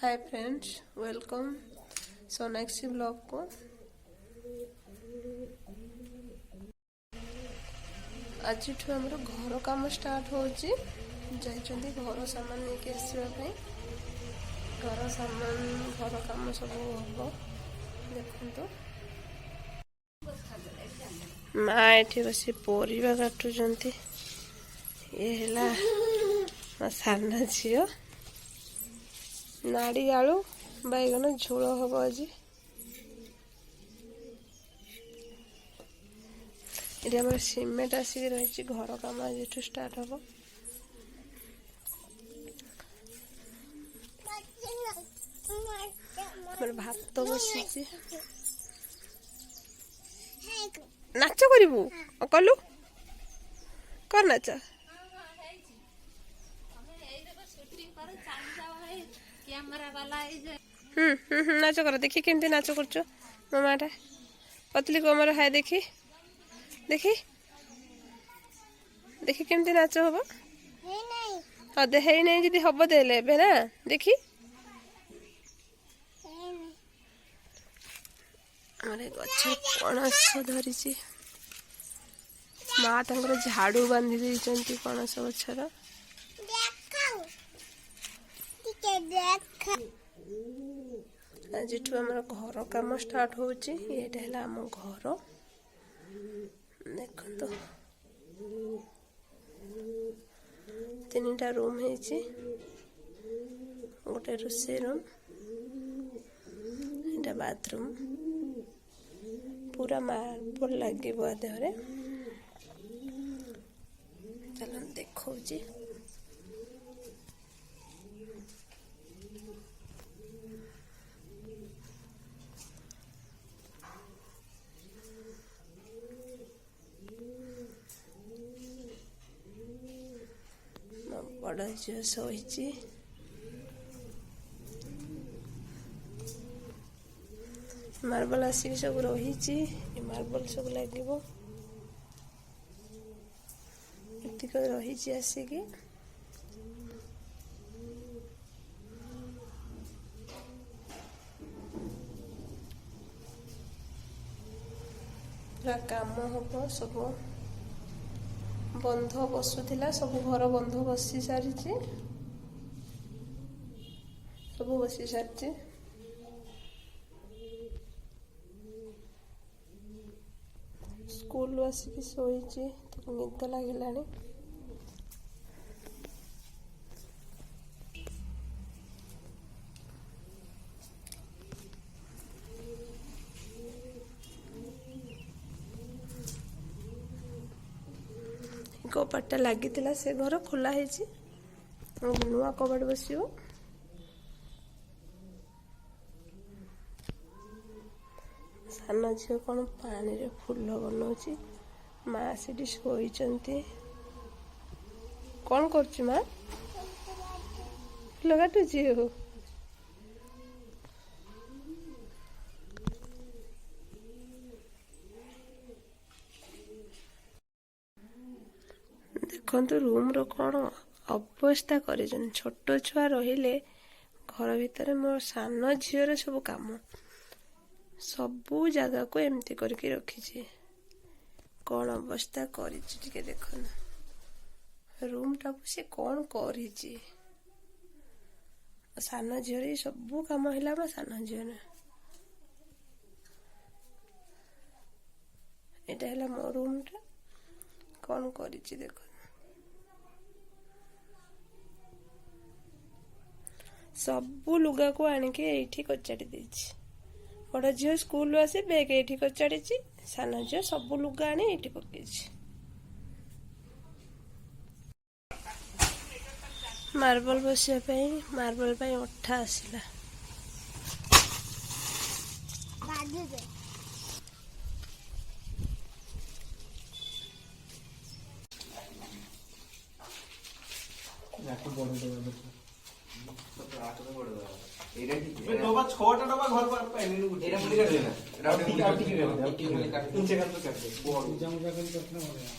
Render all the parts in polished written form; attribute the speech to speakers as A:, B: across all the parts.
A: Hi friends, welcome Sanakshi blog को। आज आमर घर काम स्टार्ट हो घर सामान नहीं आसवाई घर सामान घर काम सब हम देखु माँ ये बस परिवा काटुंट ये है साना झी नाड़ी आलू बैगन झोल हम आज ये सीमेंट आसिक रही घर काम आज स्टार्ट हम भात बसी नाच करू कलु कर नाच नाच कर देखी केमती नाच कर मामाटा पतली कोमर हाय देखी देखी देखी केमती नाच हम हाँ है नहीं जी हम देले ना देखी गछ पणस धरी माँ तर झाड़ू बांधी देती पणस गछर आज घर काम स्टार्ट हो घर देख तो 3टा रूम है गोटे रोषे रूम एटा बाथरूम पूरा मार्बल लगे देहरे चल देखो बड़ झील शोची मार्बल आसिक सब रही मार्बल सब लगे रही आसिक पूरा काम हम सब बंध बसुला सब घर बंध बसी सारी सब बसी सारी स्कूल आसिक शोची निद लगे कबाटा लगी से घर खोला है नुआ कबाट बस सान झील कौन पानी रे फूल बनाऊँ माँ से शोचती कौन कर माँ फूल काटुची देखो रूम रो कौन अवस्था कर छोट छुआ रहिले घर भितर मो सान झीर सब काम सबू जगह को एमती करके रखी कौन अवस्था कर देख रूम टा से कौन कर सान झीर सबू कम है सान झीर एटा है मो रूम टा कौन कर देख सबू लुगा को आणिके एठी कचाड़ी देछि बड़ झील स्कूल आसी बैग एठी कचाड़ी सान झील सबू लुगा आनी एठी पकेछि मार्बल बसिया मार्बल अठा आसला
B: छोटा डब्बा घर पर पहले नु एरा मुड़ी कर देना राउंड ठीक काट 3 सेकंड तो काट दे बहुत जम जा कर कटना पड़ेगा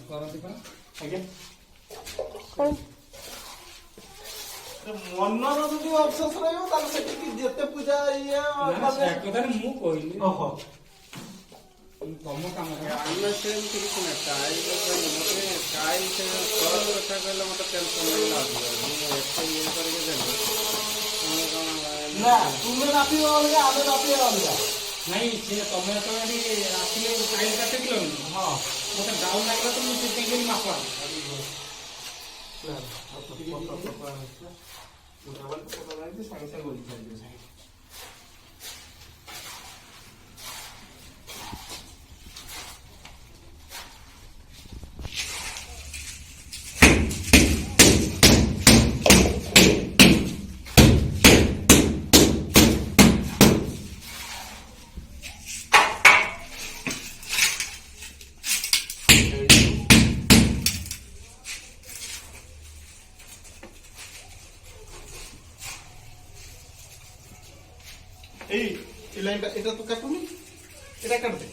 B: करती पर आगे कौन
C: ମନର ଯଦି ଅବସେସ ରହିବ ତାହେଲେ ସେଠିକି ଯେତେ ପୂଜା ଇଏ
B: କଥାରେ ମୁଁ କହିଲି
C: ଓହୋ
B: ତମ କାମ
D: ଆମେ ସେମିତି କିଛି ନାହିଁ ଟାଇଲ ମତେ ଟାଇଲ ସେ କଲର କଥା କହିଲେ ମତେ ଟେନସନ ଲାଗିଲା ମୁଁ ଏତେ ଇଏ କରିକି ଦେଲି
C: ନା ତୁମେ ରାତିବ ଅଲଗା ଆମେ ରାତିବା ଅଲଗା
B: ନାଇଁ ସେ ତମେ ଯେତେବେଳେ ଆସିଲେ ଟାଇଲ କାଟିଥିଲ
C: ହଁ
B: ମତେ ଡାଉନ ଲାଗିଲା ତ ମୁଁ ସେଥିପାଇଁ ମାପ
C: ସାଙ୍ଗେ ସାଙ୍ଗେ ଓଳିପାରିବେ এই লাইনটা এটা তো কাটুনি এটা কাটবে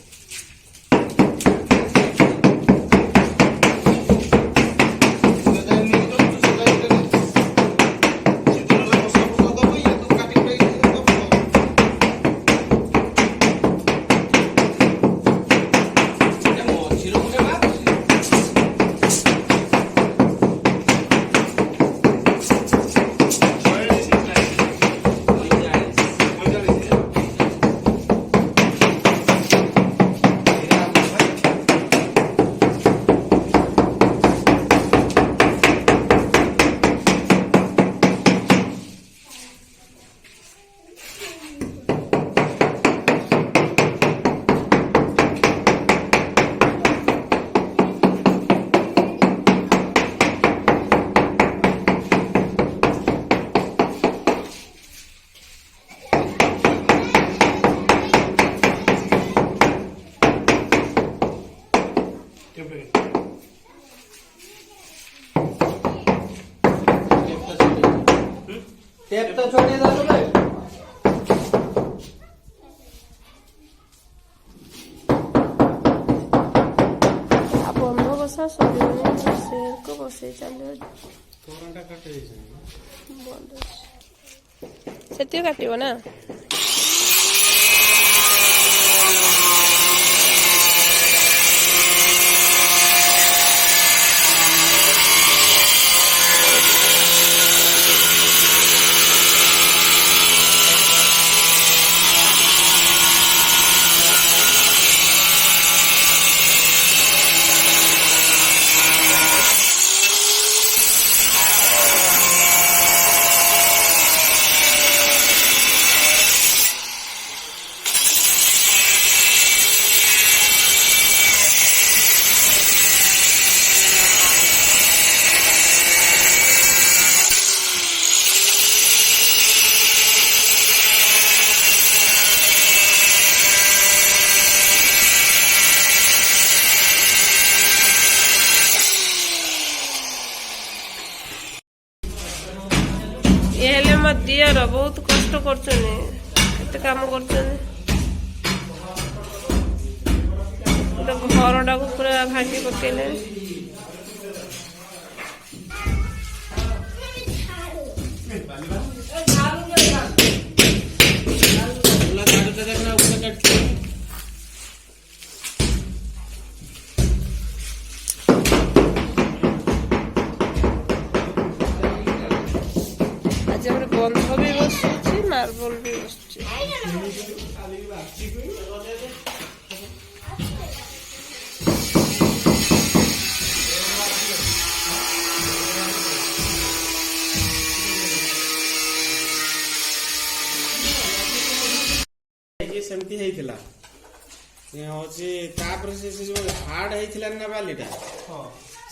C: टेपটা ছড়িয়ে দাও তো ভাই
A: अब बंध बसा सरियोनी शेर को बसई चलो
D: ତୋରଣଟା କାଟି ଦେଇଛି
A: बंद सेतियो काटिबो ना ये हेले मो दियर बहुत कष्ट करछने केते काम करछने तो घरटा को पूरा भांगी पकेले आज हमर बंध भी बसुची मार्बल भी बसुची
D: ये सेमती ହେଇଥିଲା ये होची तापर से जो हार्ड ହେଇଥିଲା ना बालीटा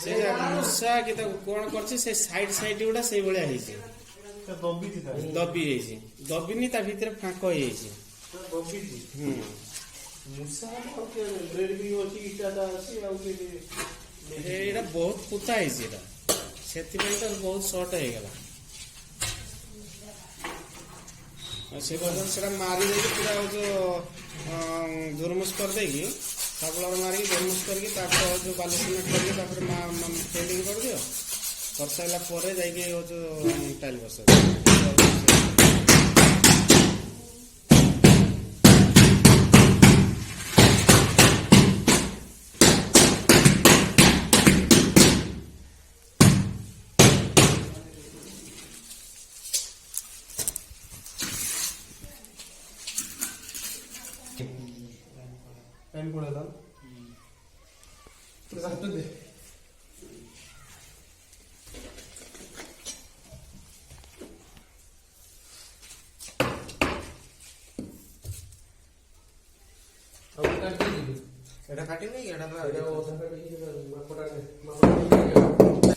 D: से मुसा कि तो कोन करछि से साइड साइड गुडा से भलिया ହେଇछि दबी ହେଇଛି दबिनी ता भीतर फांक ହେଇଛି एटा बहुत पुता ହେଇଛି एटा ସେଥିପାଇଁ ତ ବହୁତ ଶର୍ଟ ହେଇଗଲା से सेटा मारी देकी पूरा जो धुरमुस कर देगी सबलर मारी धुरमुस करके जो बाली सिमेंट करके फिलिंग कर दियो କରିସାରିଲା ପରେ ଯାଇକି ହଉଛି ଟାଇଲ ବସେଇବ।
C: टाइम पड़ेगा तो साथ दे अब काट दीजिए
D: এটা কাটি নেই এটা
C: এটা ওটা কাটিয়ে মাপটা মাপটা